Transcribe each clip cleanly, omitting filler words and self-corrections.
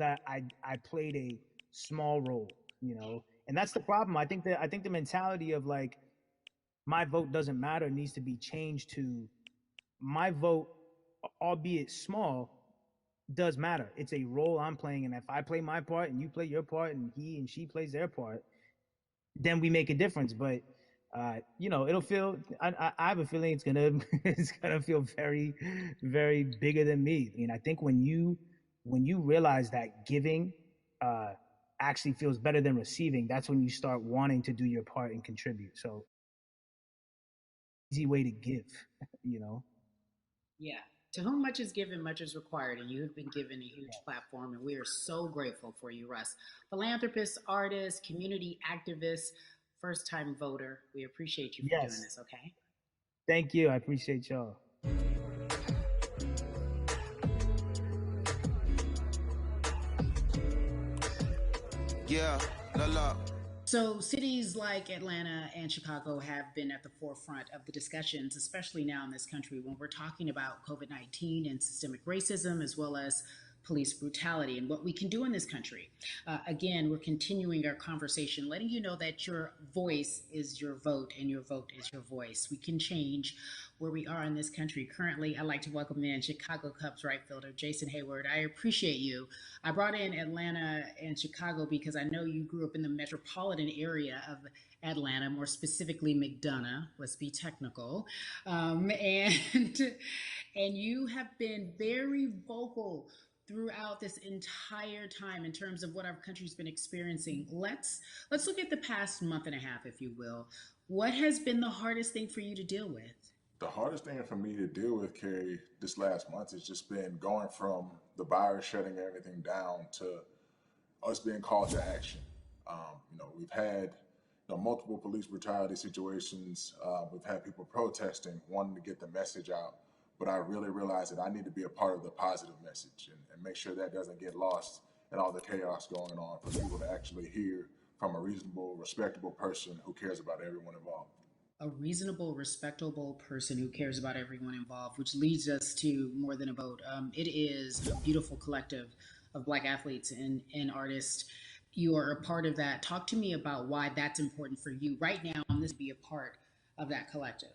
that I played a small role, you know, and that's the problem. I think the mentality of like my vote doesn't matter needs to be changed to my vote, albeit small, does matter. It's a role I'm playing, and if I play my part and you play your part, and he and she plays their part, then we make a difference. But you know, it'll feel. I have a feeling it's gonna it's gonna feel very, very bigger than me. I mean, I think when you realize that giving uh, actually feels better than receiving, that's when you start wanting to do your part and contribute. So easy way to give, you know. Yeah. To whom much is given, much is required, and you have been given a huge platform, and we are so grateful for you, Russ. Philanthropist, artist, community activist, first time voter. We appreciate you for doing Yes. this, okay? Thank you. I appreciate y'all. Yeah, la la. So, cities like Atlanta and Chicago have been at the forefront of the discussions, especially now in this country when we're talking about COVID-19 and systemic racism, as well as police brutality and what we can do in this country. Again, we're continuing our conversation, letting you know that your voice is your vote and your vote is your voice. We can change where we are in this country. Currently, I'd like to welcome in Chicago Cubs right fielder Jason Hayward. I appreciate you. I brought in Atlanta and Chicago because I know you grew up in the metropolitan area of Atlanta, more specifically McDonough. Let's be technical, and and you have been very vocal throughout this entire time in terms of what our country's been experiencing. Let's look at the past month and a half, if you will. What has been the hardest thing for you to deal with? The hardest thing for me to deal with, Carrie, this last month has just been going from the virus shutting everything down to us being called to action. We've had multiple police brutality situations. We've had people protesting, wanting to get the message out. But I really realized that I need to be a part of the positive message and make sure that doesn't get lost in all the chaos going on for people to actually hear from a reasonable, respectable person who cares about everyone involved. A reasonable, respectable person who cares about everyone involved, which leads us to More Than a Vote. It is a beautiful collective of Black athletes and artists. You are a part of that. Talk to me about why that's important for you right now and this be a part of that collective.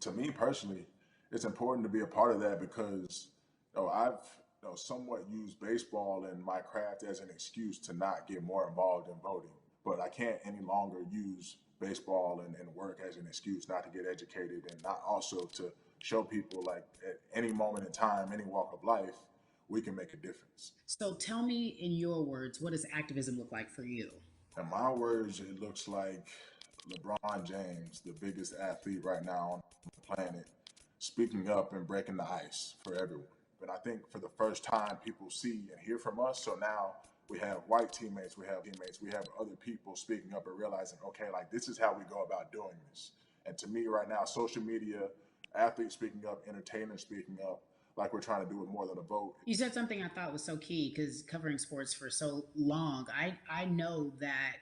To me personally, it's important to be a part of that because I've somewhat used baseball and my craft as an excuse to not get more involved in voting. But I can't any longer use baseball and work as an excuse not to get educated and not also to show people like at any moment in time, any walk of life, we can make a difference. So tell me in your words, what does activism look like for you? In my words, it looks like LeBron James, the biggest athlete right now on the planet, speaking up and breaking the ice for everyone. And I think for the first time, people see and hear from us. So now we have white teammates, we have other people speaking up and realizing, okay, like this is how we go about doing this. And to me, right now, social media, athletes speaking up, entertainers speaking up, like we're trying to do with More Than a Vote. You said something I thought was so key because covering sports for so long, I know that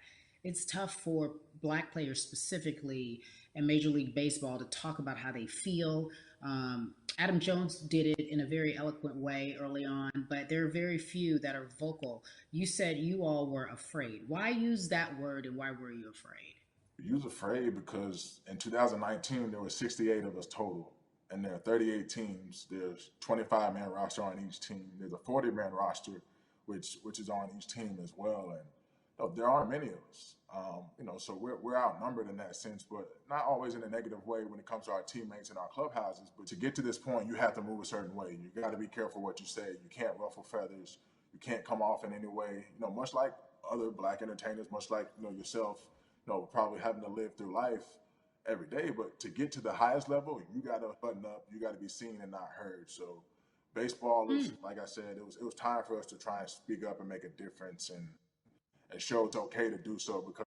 it's tough for black players specifically in Major League Baseball to talk about how they feel. Adam Jones did it in a very eloquent way early on, but there are very few that are vocal. You said you all were afraid. Why use that word and why were you afraid? You was afraid because in 2019 there were 68 of us total, and there are 38 teams. There's 25-man roster on each team. There's a 40-man roster, which is on each team as well. And there aren't many of us. So we're outnumbered in that sense, but not always in a negative way when it comes to our teammates and our clubhouses. But to get to this point, you have to move a certain way. You got to be careful what you say. You can't ruffle feathers. You can't come off in any way. Much like other black entertainers, much like yourself. Probably having to live through life every day. But to get to the highest level, you got to button up. You got to be seen and not heard. So baseball is, like I said, it was time for us to try and speak up and make a difference and show it's okay to do so because